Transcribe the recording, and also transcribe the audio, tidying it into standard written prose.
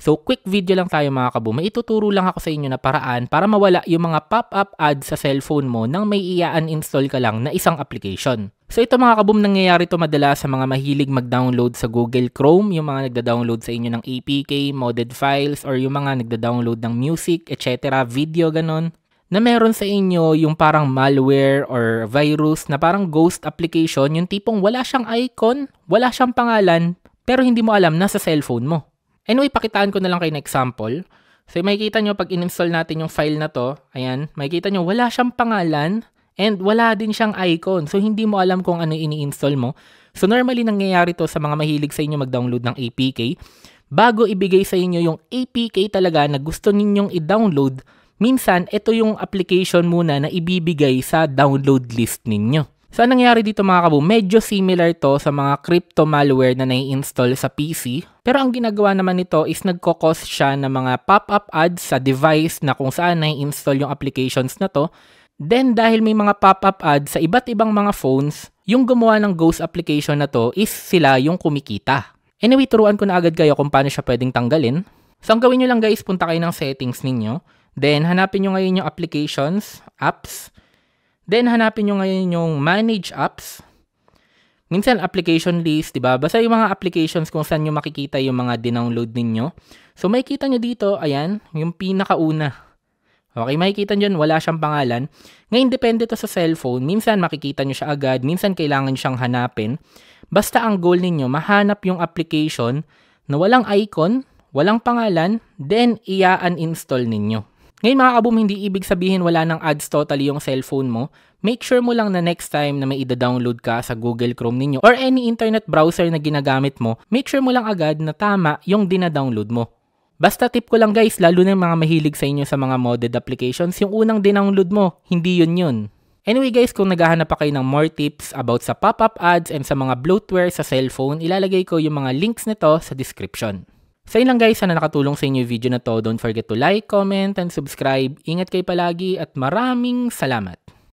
So quick video lang tayo mga kaboom. May ituturo lang ako sa inyo na paraan para mawala yung mga pop-up ads sa cellphone mo nang may i-uninstall ka lang na isang application. So ito mga kaboom, nangyayari to madalas sa mga mahilig mag-download sa Google Chrome, yung mga nagda-download sa inyo ng APK, modded files, or yung mga nagda-download ng music, etc., video, ganon, na meron sa inyo yung parang malware or virus na parang ghost application, yung tipong wala siyang icon, wala siyang pangalan, pero hindi mo alam nasa cellphone mo. Anyway, pakitaan ko na lang kayo na example. So, makikita nyo pag in-install natin yung file na to, ayan, makikita nyo wala siyang pangalan and wala din siyang icon. So, hindi mo alam kung ano ini-install mo. So, normally nangyayari to sa mga mahilig sa inyo mag-download ng APK. Bago ibigay sa inyo yung APK talaga na gusto ninyong i-download, minsan, ito yung application muna na ibibigay sa download list ninyo. So, anong nangyari dito mga kaboom? Medyo similar to sa mga crypto malware na nai-install sa PC. Pero ang ginagawa naman nito is nagkakos siya ng mga pop-up ads sa device na kung saan nai-install yung applications na to. Then, dahil may mga pop-up ads sa iba't ibang mga phones, yung gumawa ng ghost application na to is sila yung kumikita. Anyway, turuan ko na agad kayo kung paano siya pwedeng tanggalin. So, ang gawin nyo lang guys, punta kayo ng settings ninyo. Then, hanapin nyo ngayon yung applications, apps. Then, hanapin nyo ngayon yung manage apps. Minsan, application list, diba? Basta yung mga applications kung saan nyo makikita yung mga dinownload ninyo. So, makikita nyo dito, ayan, yung pinakauna. Okay, makikita nyo dyan, wala siyang pangalan. Ngayon, depende to sa cellphone. Minsan, makikita nyo siya agad. Minsan, kailangan siyang hanapin. Basta ang goal ninyo, mahanap yung application na walang icon, walang pangalan, then i-uninstall ninyo. Ngayon mga kaboom, hindi ibig sabihin wala ng ads totally yung cellphone mo. Make sure mo lang na next time na may ida-download ka sa Google Chrome ninyo or any internet browser na ginagamit mo, make sure mo lang agad na tama yung dina-download mo. Basta tip ko lang guys, lalo na yung mga mahilig sa inyo sa mga modded applications, yung unang dinownload mo, hindi yun. Anyway guys, kung naghahanap pa kayo ng more tips about sa pop-up ads and sa mga bloatware sa cellphone, ilalagay ko yung mga links nito sa description. So yun lang guys, sana nakatulong sa inyo yung video na to. Don't forget to like, comment, and subscribe. Ingat kayo palagi at maraming salamat!